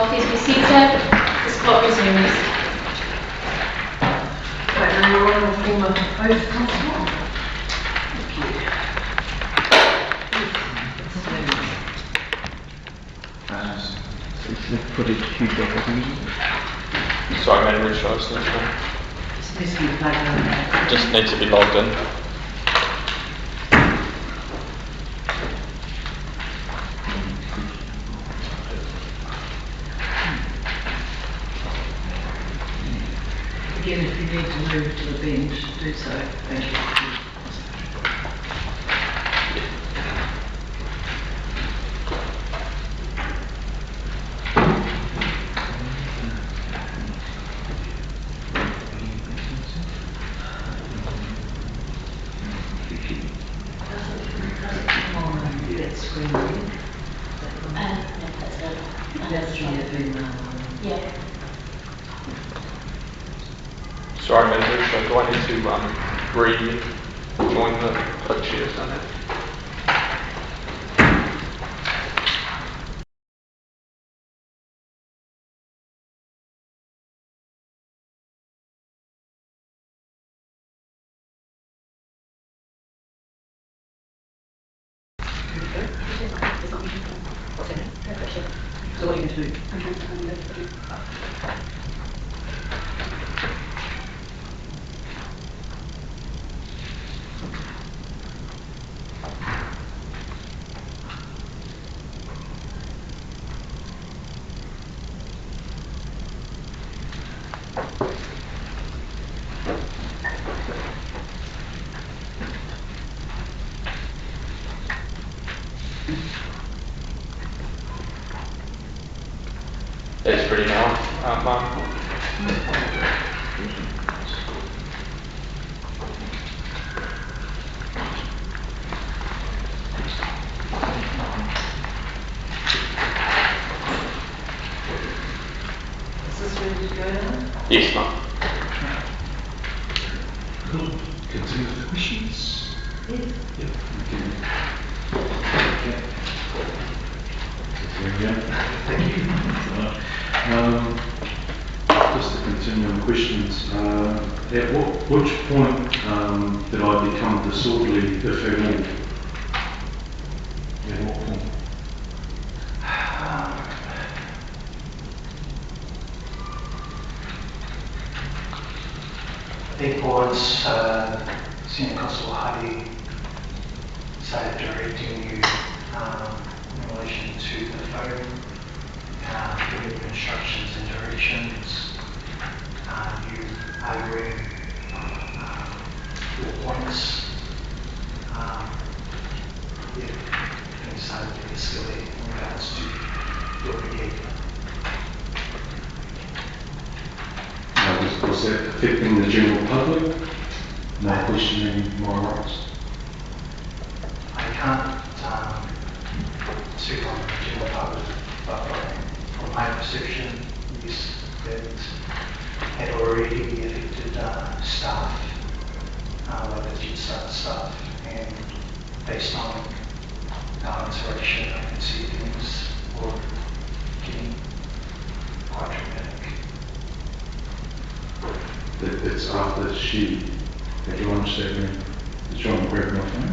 Please be seated. This court resumes. Right, now you're on the former oath, Constable. Thank you. Sorry, Madam Registrar, just need to be logged in. Again, if you need to move to the bench, do so. Thank you. Sorry, Madam Registrar, do I need to rejoin the co-chairs on that? So what are you going to do? That's pretty now, Mark. Is this ready to go now? Yes, Mark. Cool. Continue with the questions. Yes. Yep. Okay. There we go. Thank you. Just to continue on questions, at which point did I become disorderly, if at all? At what point? I think once Senior Constable Hardy started directing you in relation to the phone, giving you instructions and directions, you arguing your points, things started to escalate in regards to your behaviour. Was that affecting the general public? No questioning my rights? I can't speak on the general public, but from my perception, yes, that had already affected staff, whether Judicial staff, and based on our interaction, I can see things were getting quite dramatic. It's after she had lunch that room, was trying to grab my phone.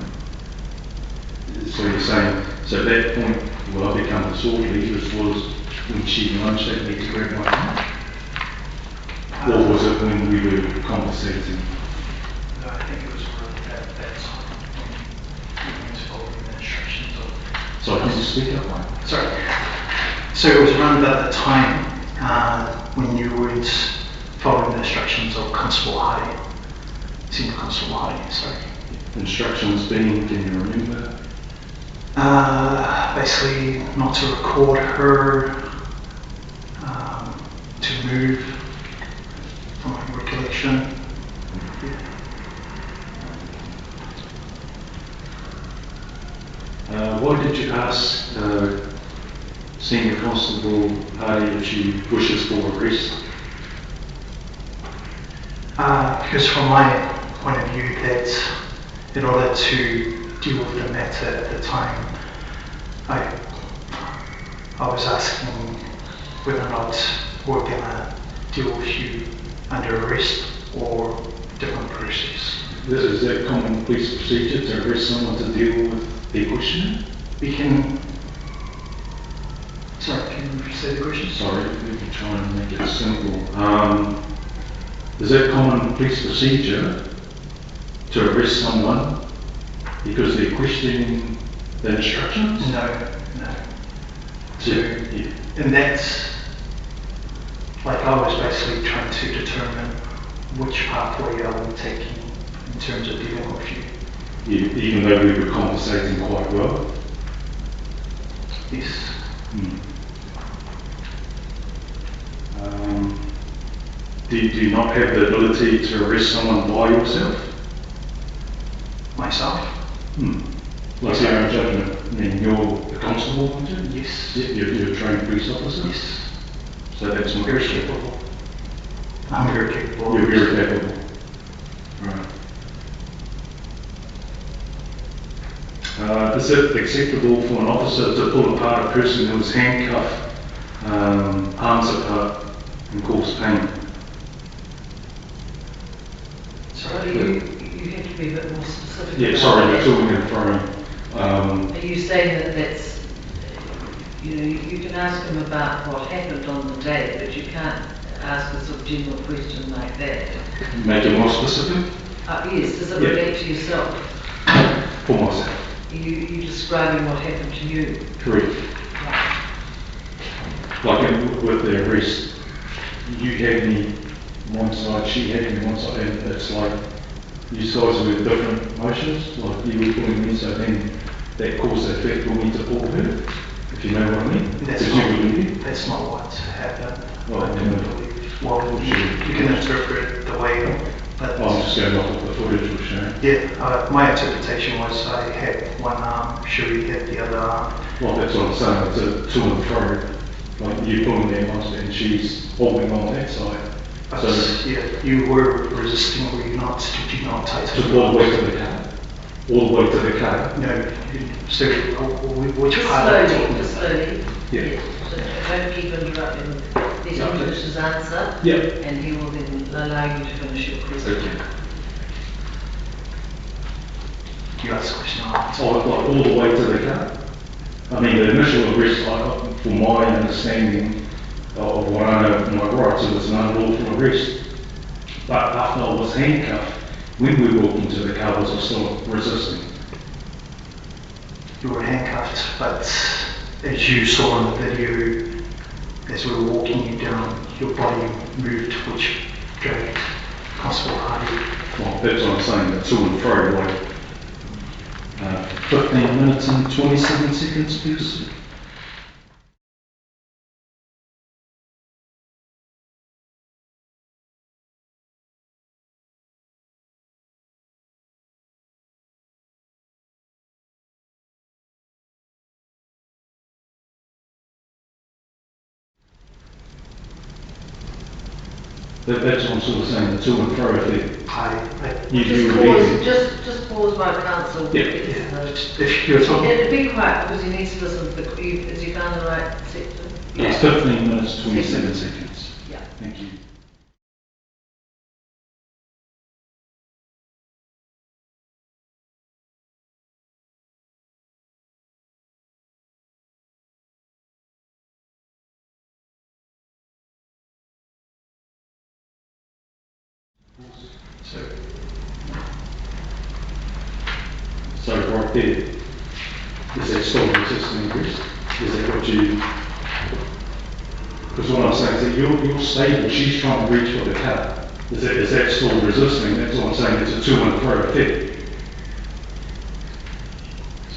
So you're saying, so at that point, will I become disorderly, was when she had lunch that me to grab my phone? Or was it when we were conversating? No, I think it was that's when he was following the instructions of... So can you speak up, mate? Sorry. So it was around about the time when you weren't following the instructions of Constable Hardy, Senior Constable Hardy, sorry. Instructions being, can you remember? Basically not to record her, to move, from my recollection. Why did you ask Senior Constable Hardy if she wishes for arrest? Because from my point of view, that in order to deal with the matter at the time, I was asking whether or not we're going to deal with you under arrest or different process. Is that common police procedure to arrest someone to deal with their questioning? We can, sorry, can you say the question? Sorry, we can try and make it simple. Is that common police procedure to arrest someone because they're questioning the instructions? No. Yeah. And that's, like I was basically trying to determine which pathway are we taking in terms of dealing with you. Even though we were conversating quite well? Yes. Do you not have the ability to arrest someone by yourself? Myself? Like your own judgment? I mean, you're the constable, aren't you? Yes. You're a trained police officer? Yes. So that's not Very capable. I'm very capable. You're very capable. Right. Is it acceptable for an officer to pull apart a person who is handcuffed, arms apart, and cause pain? Sorry, you have to be a bit more specific. Yeah, about sorry, that. that's all we're throwing. Are you saying that that's, you can ask him about what happened on the day, but you can't ask a sort of general question like that? Make it more specific? Yes, does it Yeah. relate to yourself? For myself. You describing what happened to you? Correct. Right. Like with the arrest, you had me one side, she had me one side, and it's like you guys were different motions, like you were pulling me, so then that caused the effect for me to pull her, if you know what I mean. That's Did not, you believe it? that's not what happened. Well, I don't believe. Well, you can interpret it the way, but I'm just going off of the footage we're showing. yeah, my interpretation was I had one arm, Sherry had the other arm. Well, that's what I'm saying, it's a to and fro. Like you pulling me one side and she's holding on that side. But So yeah, you were resisting, were you not? Did you not tighten? to all the way to the car. All the way to the car. No, so which Just part? are you slowly, talking just about? slowly. Yeah. So don't keep interrupting. Let him finish his answer. Yeah. And he will then allow you to finish your question. Okay. You asked a question, I'll answer. Like all the way to the car. I mean, the initial arrest, from my understanding of what I know from my rights, it was an unlawful arrest. But after I was handcuffed, when we walked into the car, was I still resisting? You were handcuffed, but as you saw in the video, as we were walking you down, your body moved, which dragged Constable Hardy. Well, that's what I'm saying, the to and fro, like 15 minutes and 27 seconds, please. That's what I'm sort of saying, the to and fro effect. Just pause while counsel. Yeah. If you're talking, And be quiet because you need to listen to the, as you found the right section. It's 15 minutes, 27 seconds. Yeah. Thank you. So right there, is that still resisting arrest? Is that what you... Because what I'm saying is that you're stable, she's trying to reach for the car. Is that still resisting? That's what I'm saying, it's a to and fro effect.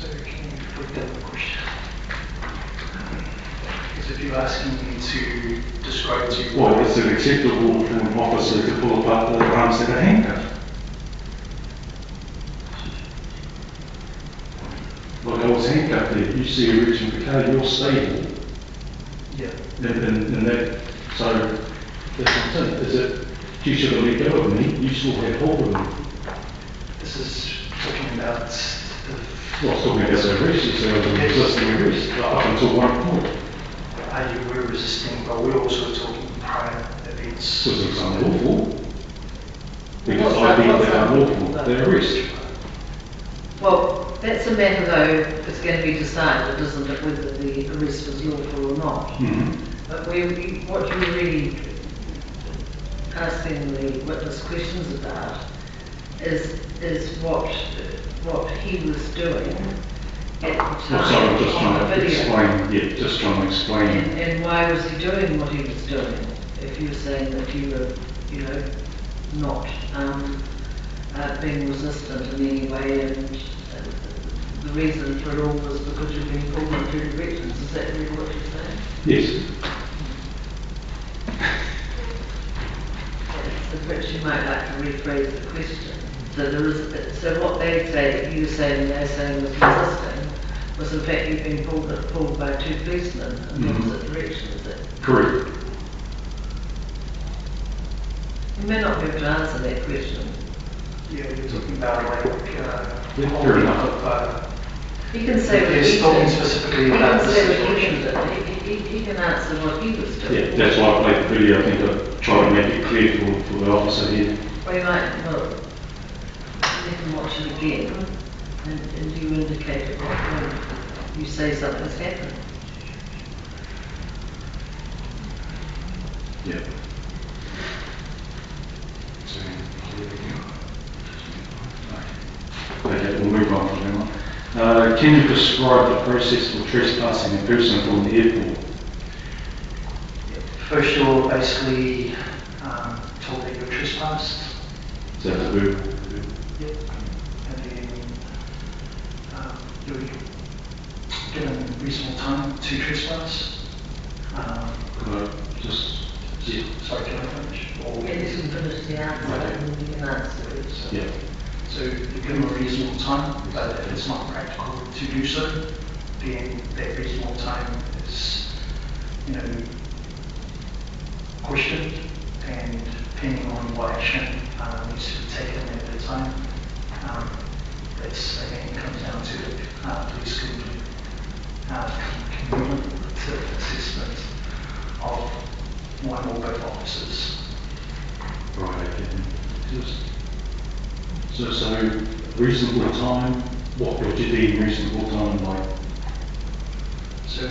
so can you put that in the question? Because if you're asking me to describe to you... Well, is it acceptable for an officer to pull apart the arms that are handcuffed? Like I was handcuffed there, you see her reaching for the car, you're stable. Yeah. And that, so, that's what I'm saying, is it, she should have let go of me, you still had hold of me. This is talking about Well, I was talking about the arrest, you said I was resisting arrest, up until one point. we're resisting, but we're also talking prior events. Was it unlawful? Because I think they're unlawful, they're arrest. Well, that's a matter though, it's going to be decided, isn't it, whether the arrest was lawful or not. But what you're really asking the witness questions about is what he was doing at the Well, sorry, time I'm just on trying the to video. explain, yeah, just trying to explain. And why was he doing what he was doing? If you were saying that you were, not being resistant in any way, and the reason for it all was because you've been pulled into directions. Is that really what you're saying? Yes. So perhaps you might like to rephrase the question. So what they say, that you were saying, they're saying was resisting, was in fact you've been pulled by two policemen in the opposite direction, is it? Correct. You may not be able to answer that question. Yeah, you're talking about fair holding enough. up, He can say what He's he talking did. specifically He about can the say what he situation. did. He can answer what he was doing. Yeah, that's why I played the video, I think I tried to make it clear for the officer here. Well, you might, you can watch it again, and you indicate at what point you say something's happened. Yeah. Okay, we'll move on from that one. Can you describe the process for trespassing a person from the airport? First you're basically told that you're trespassed. Is that the verb? Yep. And then you're given reasonable time to trespass. Could I just, yeah, Sorry, can I finish? Or And you can finish the answer, and then you can answer it. yeah. So you're given a reasonable time, but if it's not practical to do so, then that reasonable time is, questioned, and depending on what action needs to be taken at the time, it's again comes down to the police cumulative assessment of one or both officers. Right, okay. So reasonable time, what would you deem reasonable time like? So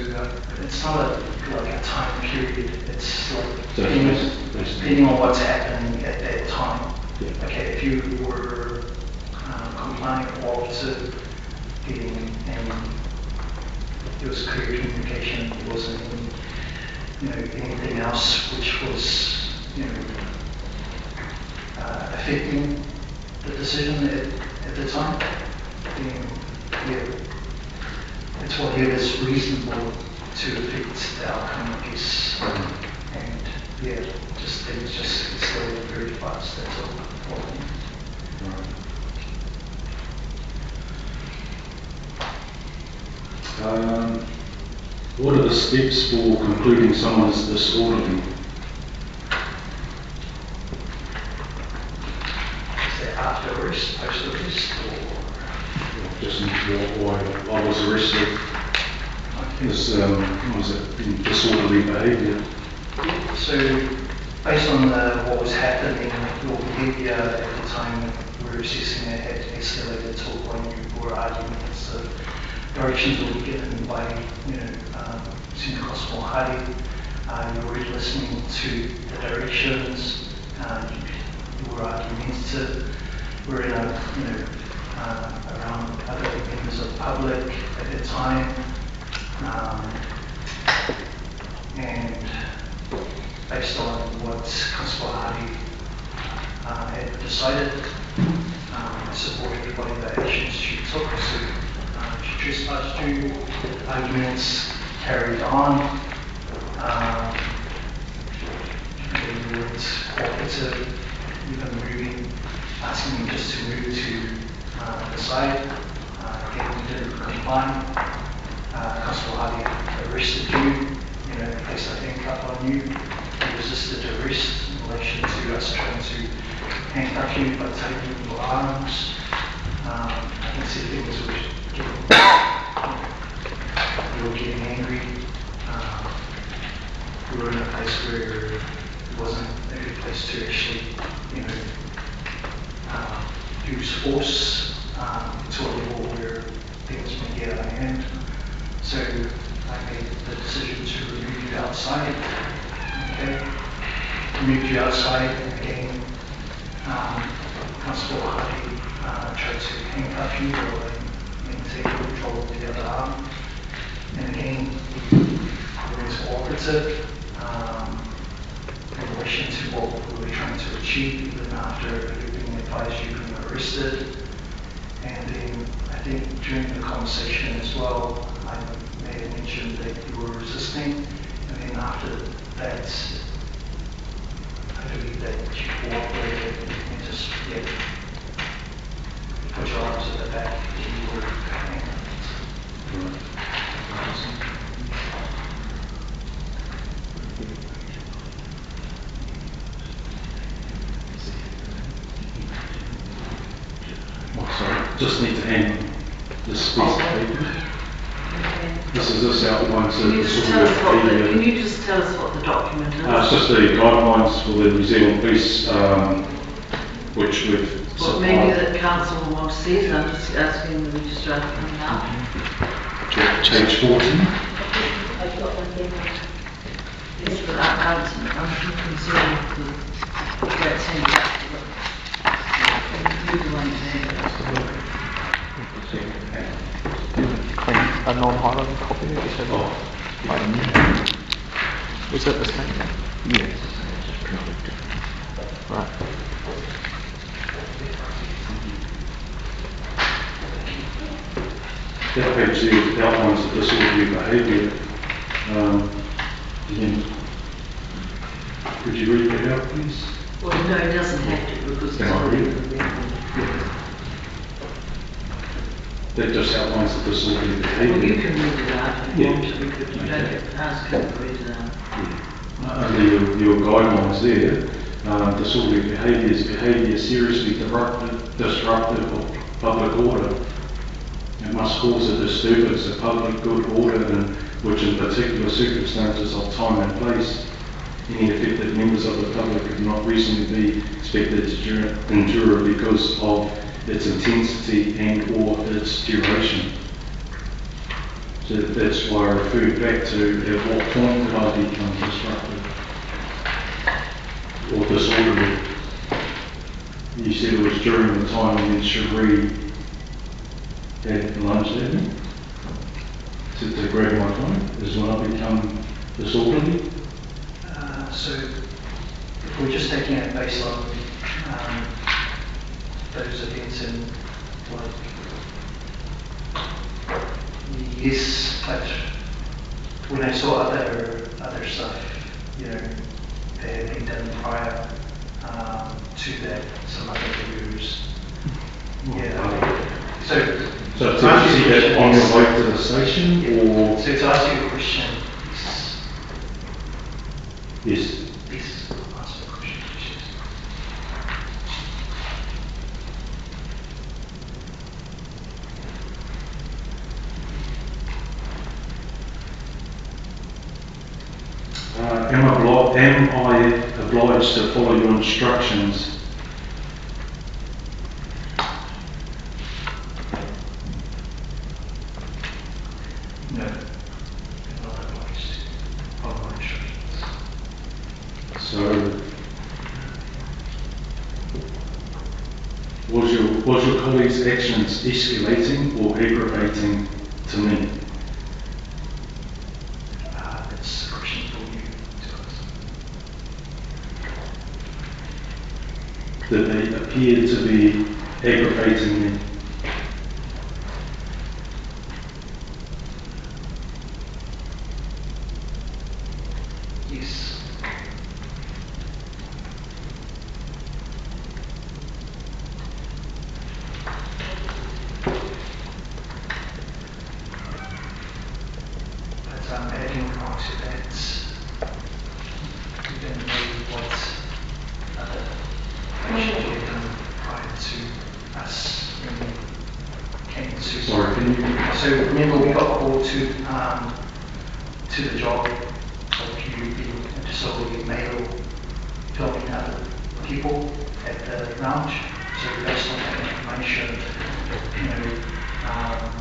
it's not like a time period, it's like So depending on what's happening at that time. Yeah. Okay, if you were complying or to getting there was clear communication, there wasn't any, anything else which was, affecting the decision at the time, then yeah, it's whatever's reasonable to affect the outcome, I guess. And yeah, just things just escalated very fast, that's all. What are the steps for concluding someone's disorderly? Is that after arrest, post arrest, or? Just why I was arrested as disorderly behaviour. So, based on what was happening, your behaviour at the time we were assessing it had escalated to a point you were arguing against the directions that were given by, Senior Constable Hardy. You were listening to the directions, you were argumentative, we were in around other members of the public at the time. And based on what Constable Hardy had decided, I supported whatever actions she took. So she trespassed you, arguments carried on, you weren't cooperative, even moving, asking me just to move to the side. Again, we didn't comply. Constable Hardy arrested you, placed a handcuff on you. You resisted arrest in relation to us trying to handcuff you by taking your arms. can see things were getting angry. We were in a place where it wasn't a good place to actually, use force to a level where things may get out of hand. So I made the decision to remove you outside. Okay, removed you outside, and again, Constable Hardy tried to handcuff you or maintain control of the other arm. And again, we were cooperative in relation to what we were trying to achieve, even after being advised you being arrested. And then I think during the conversation as well, I may have mentioned that you were resisting. And then after that, I believe that you cooperated and just put your arms at the back and you were coming. Sorry, just need to hand this piece of paper. This outlines Can you the just sort tell us of what behaviour. can you just tell us what the document is? It's just the guidelines for the New Zealand Police, which we've Well, maybe the council will want to see it. I'm just asking the registrar to come out. Page 14. I've got one thing. Yes, but I'm concerned with that same document. You're the one saying that. A non-highlighted copy that you said? Is that the same? Yes. Right. That page there outlines the disorderly behaviour. Could you read that out, please? Well, no, it doesn't have to because it's Can I already read it? in there. That just outlines the disorderly Well, behaviour. you can read it out if you Yeah. want to. We could ask him to read it out. Under your guidelines there, disorderly behaviour is behaviour seriously disruptive of public order. It must cause a disturbance of public good order, and which in particular circumstances of time and place, any affected members of the public could not reasonably be expected to endure because of its intensity and or its duration. So that's why I referred back to at what point did I become disruptive or disorderly. You said it was during the time when Cherie had lunged at me to grab my phone, is when I become disorderly. So if we're just taking it based on those events in yes, but when I saw other stuff, that had been done prior to that, some other videos. So So did you see that on your way to the station, or? So to answer your question, Yes. yes, answer the question, yes. Am I obliged to follow your instructions? No, I'm not obliged to follow my instructions. So, was your colleague's actions escalating or aggravating to me? That's a question for you to answer. Did they appear to be aggravating me? Yes. But adding on to that, we don't know what other actions were done prior to us when we Sorry, can you? So remember we got called to the job of you being a disability male filming other people at the lounge. So based on that information,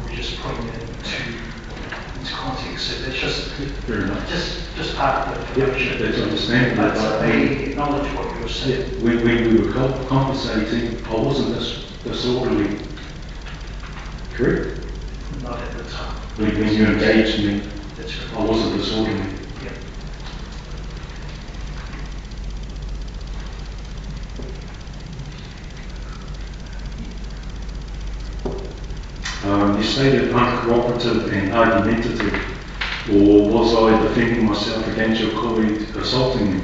we're just putting it into context. So that's just Fair enough. just part of the information. That's understandable. But they acknowledge what you're saying. When we were compensating, I wasn't disorderly. Correct? Not at the time. When you engaged me, That's I right. wasn't disorderly. Yeah. You stated uncooperative and argumentative, or was I defending myself against your colleague assaulting me?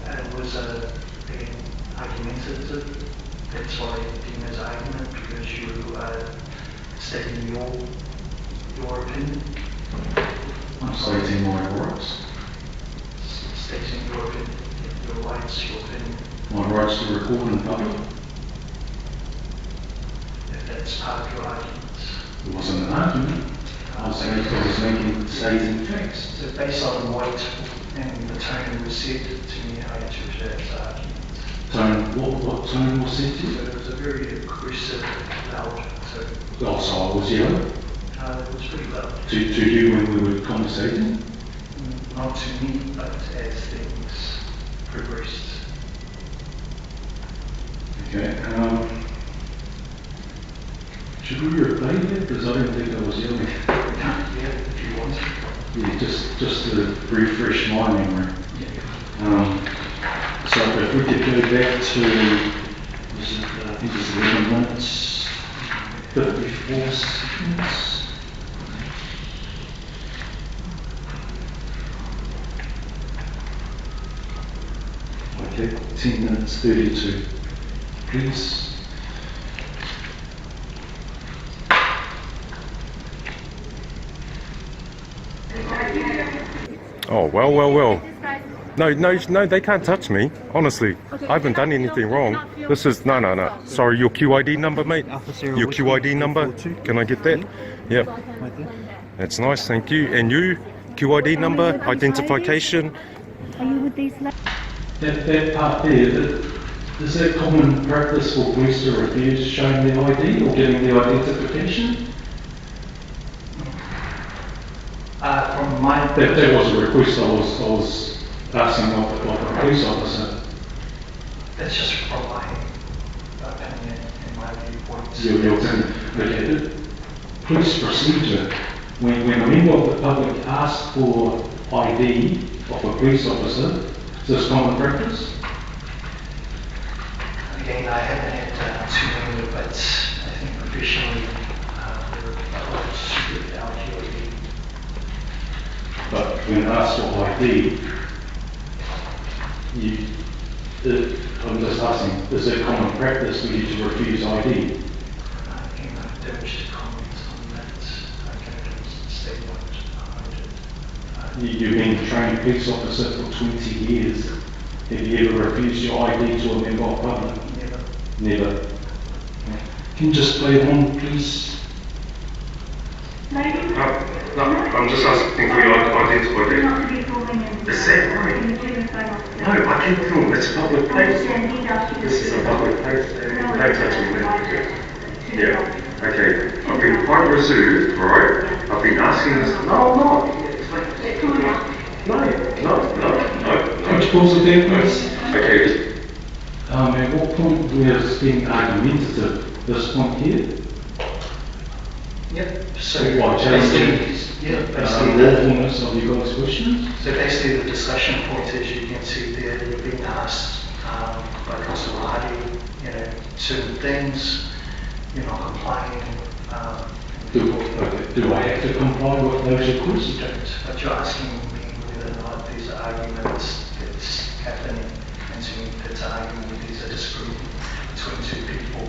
It was being argumentative. That's why I deem as argument, because you stating your opinion. I'm stating my rights. Stating your opinion, your rights, your opinion. My rights to record in public. If that's part of your arguments. It wasn't an argument. I was stating facts. So based on what and the tone was said to me, I interpret it as argument. Tone, what tone was said to So you? it was a very aggressive, loud. So Also, I was yelling it was pretty loud. to you when we were conversating. Not to me, but as things progressed. Okay. Should we replay that? Because I don't think I was yelling. Yeah, if you want to. Yeah, just to refresh my memory. So if we could go back to, I think it's 11 minutes, 54 seconds. Okay, 10 minutes 32. Please. Oh, well. No, they can't touch me, honestly. I haven't done anything wrong. This is, no. Sorry, your QID number, mate? Your QID number? Can I get that? Yep. That's nice, thank you. And you? QID number, identification? Are you with these? That part there, is that common practice for police to refuse showing their ID or getting their identification? From my That was a request I was asking of the police officer. that's just from my opinion and my viewpoint. Your opinion. Okay, police procedure. When a member of the public asks for ID of a police officer, is this common practice? Again, I haven't had too many, but I think professionally, we're strict our QID. But when asked for ID, I'm just asking, is it common practice for you to refuse ID? Again, I don't wish to comment on that. I can't state what I did. You've been a trained police officer for 20 years. Have you ever refused your ID to a member of public? Never. Never. Can you just play it on, please? No, I'm just asking for your identification. Is that right? No, I can film. It's a public place. This is a public place. Don't touch me, man. Yeah. Okay. I've been quite reserved, right? I've been asking this. No, I'm not. No. Which pause it there, please? Okay. At what point we're being argumentative? This point here? Yep. So What, challenging basically, the lawfulness of your guys' questions? So basically the discussion point, as you can see there, you're being asked by Councillor Hardy, certain things, you're not complying. Do I have to comply with those You requests? don't, but you're asking me whether or not these are arguments that's happening, and to me that's an argument, these are disagreement between two people.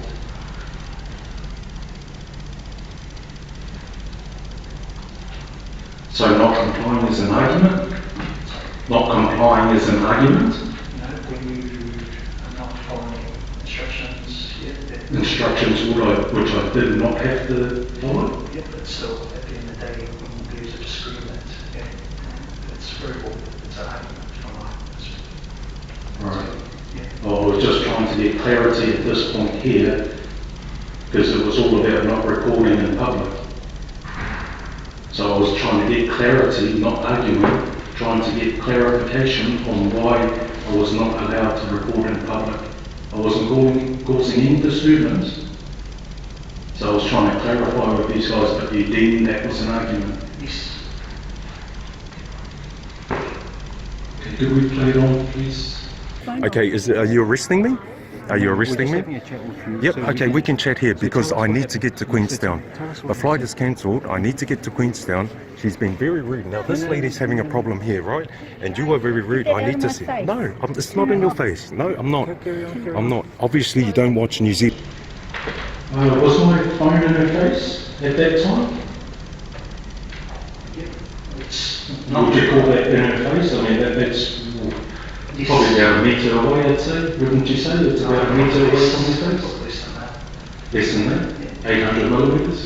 So not complying is an argument? Not complying is an argument? When you are not following instructions instructions, yeah. Instructions which I did not have to follow? Yeah, but still, at the end of the day, when there's a disagreement, yeah, it's verbal, it's an argument from my perspective. Right. Yeah. I was just trying to get clarity at this point here, because it was all about not recording in public. So I was trying to get clarity, not argument, trying to get clarification on why I was not allowed to record in public. I wasn't causing any disturbance. So I was trying to clarify with these guys, but you deemed that was an argument. Yes. Okay, could we play it on, please? Okay, are you arresting me? Are you arresting me? Yep, okay, we can chat here because I need to get to Queenstown. The flight is cancelled, I need to get to Queenstown. She's been very rude. Now this lady's having a problem here, right? And you are very rude. I need to see. No, it's not in your face. No, I'm not. I'm not. Obviously you don't watch New Zealand. Was my phone in her face at that time? It's Would you call that in her face? I mean, that's probably about a metre away, I'd say. Wouldn't you say it's about a metre away from your face? less than that. Less than that? 800 millimetres?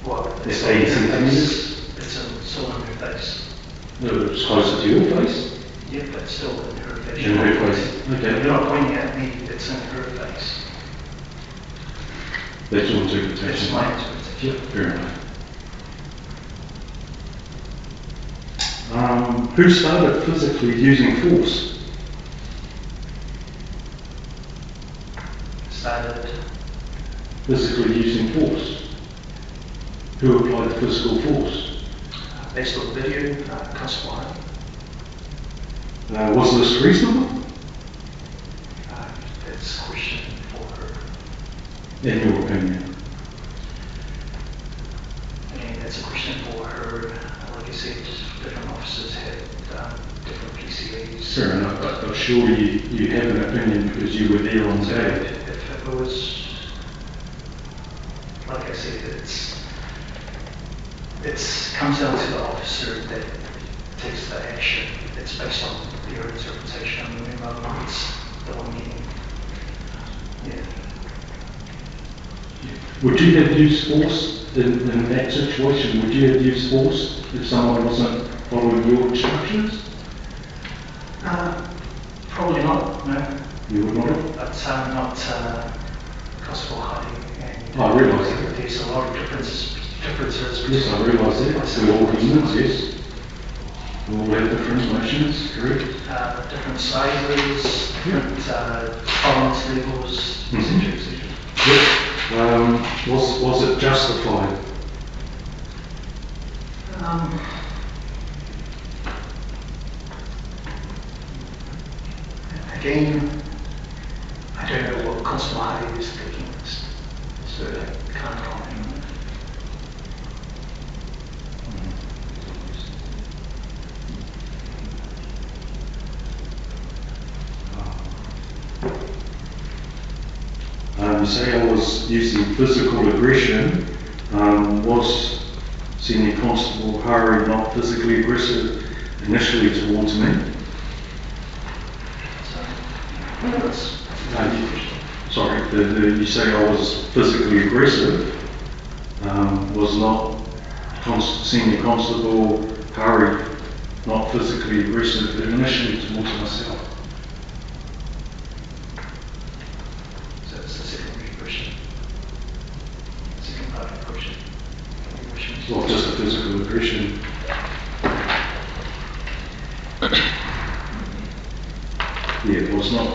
Well, That's 80 centimetres? It's still in her face. No, it's closer to your face? Yeah, but still in her face. In her face. Okay. You're not pointing at me, it's in her face. That's your interpretation. That's my interpretation. Yep, fair enough. Who started physically using force? Started Physically using force? Who applied physical force? based on the video, Constable. Was this reasonable? That's a question for her. In your opinion? And that's a question for her. Like I said, different officers had different PCAs. Fair enough, but surely you have an opinion because you were there on day. If it was, like I said, it comes down to the officer that takes the action. It's based on their interpretation. Remember, it's the one meeting. Yeah. Would you have used force in that situation? Would you have used force if someone wasn't following your instructions? Probably not, no. You would not have? But not Constable hiding. I realise that. There's a lot of differences Yes, I realise that. We're all humans, yes. We all have different emotions, correct? different sizes, different tolerance levels, etc., etc. Yes. Was it justified? Again, I don't know what Constable Hardy is thinking, so I can't comment on it. You say I was using physical aggression. Was Senior Constable Hari not physically aggressive initially towards me? You say I was physically aggressive. Was not Senior Constable Hari not physically aggressive initially towards myself? So it's the second question. Second part of the question. Well, just a physical aggression. Yeah, it was not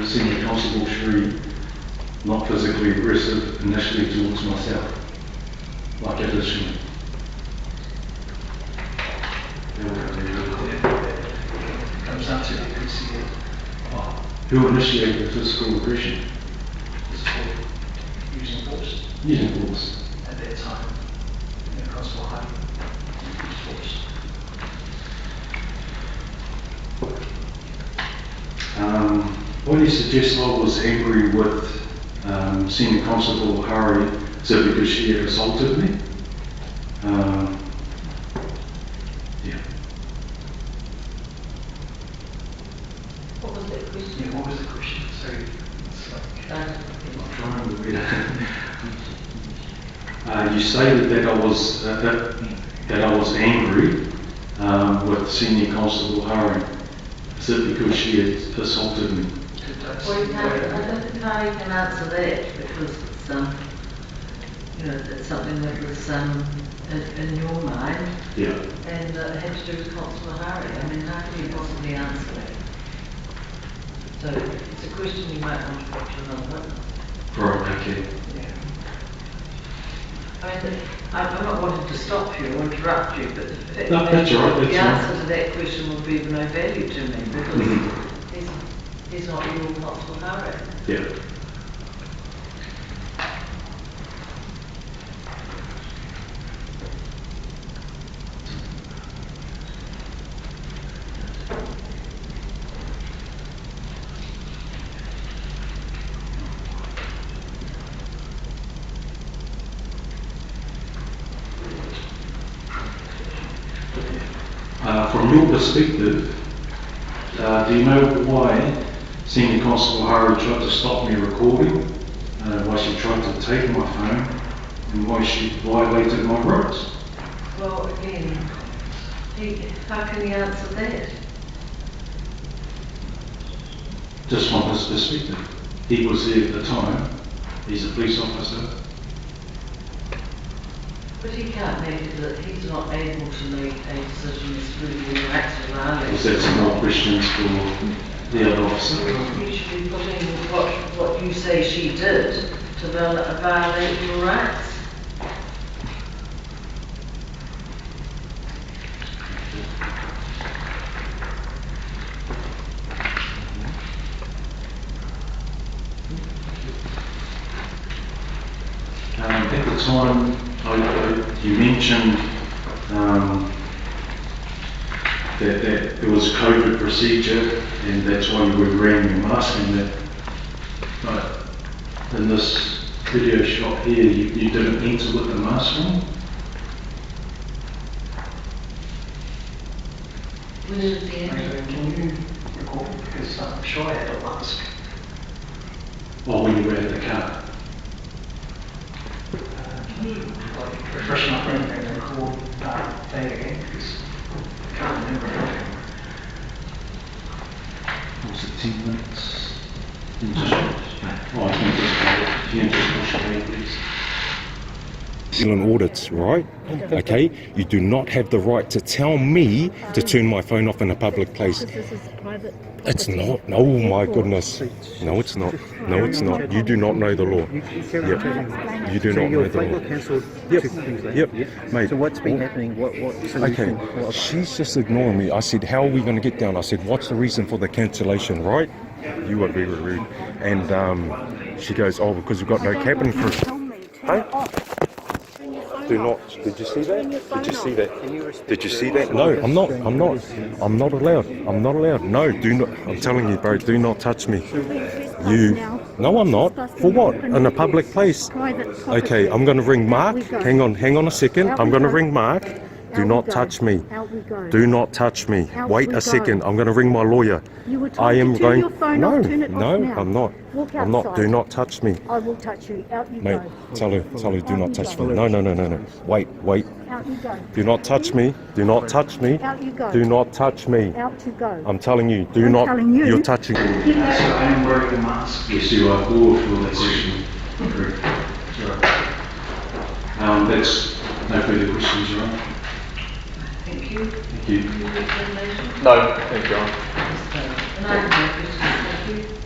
Senior Constable Shree not physically aggressive initially towards myself, like additionally. Comes down to the PCA. Who initiated physical aggression? Using force Using force. at that time. Constable Hardy used force. Why do you suggest I was angry with Senior Constable Hari? Is it because she had assaulted me? Yeah. What was that question? Yeah, what was the question? Sorry. You stated that I was angry with Senior Constable Harry. Is it because she had assaulted me? Well, you can't, I don't think how you can answer that because it's, you know, it's something that was in your mind. Yeah. And it had to do with Constable Harry. I mean, how can you possibly answer that? So it's a question you might want to put to another witness. Right, okay. I mean, I'm not wanting to stop you or interrupt you, but No, that's all right, the that's answer to that question would be of no value to me because he's not your Constable Harry. Yeah. From your perspective, do you know why Senior Constable Harry tried to stop me recording? Why she tried to take my phone? And why she violated my rights? Well, again, how can he answer that? Just from his perspective. He was there at the time. He's a police officer. But he can't make it, he's not able to make a decision as to whether your rights are violated. Is that some more questions for the other officer? You should be putting what you say she did to violate your rights. At the time, you mentioned that there was COVID procedure and that's why you were wearing your mask and that. But in this video shot here, you didn't enter with the mask on? When did the end? Can you record? Because I'm sure I had a mask. Or when you were at the car? Can you refresh my memory and record that again? Because I can't remember everything. Was it 10 minutes? Oh, I think you can just push away, please. Zealand audits, right? Okay, you do not have the right to tell me to turn my phone off in a public place. This is private. It's not. Oh my goodness. No, it's not. No, it's not. You do not know the law. Yep. You do not know the law. Yep. Mate. So what's been happening? What Okay, she's just ignoring me. I said, how are we going to get down? I said, what's the reason for the cancellation, right? You were very rude. And she goes, oh, because we've got no cabin crew. Hey? Do not. Did you see that? Did you see that? Did you see that? No, I'm not. I'm not. I'm not allowed. I'm not allowed. No, do not. I'm telling you, bro. Do not touch me. You. No, I'm not. For what? In a public place. Okay, I'm going to ring Mark. Hang on a second. I'm going to ring Mark. Do not touch me. Do not touch me. Wait a second. I'm going to ring my lawyer. I am going. No, I'm not. I'm not. Do not touch me. I will touch you. Out you Mate, go. tell her, do not touch me. No. Wait. Out you go. Do not touch me. Do not touch me. Out you go. Do not touch me. Out you go. I'm telling you, do I'm not. telling you. You're touching me. So I am wearing a mask. Yes, you are bored for that session. Correct. That's no further questions, right? Thank you. Thank you. Any examination? No, thank you. And I have no questions. Thank you.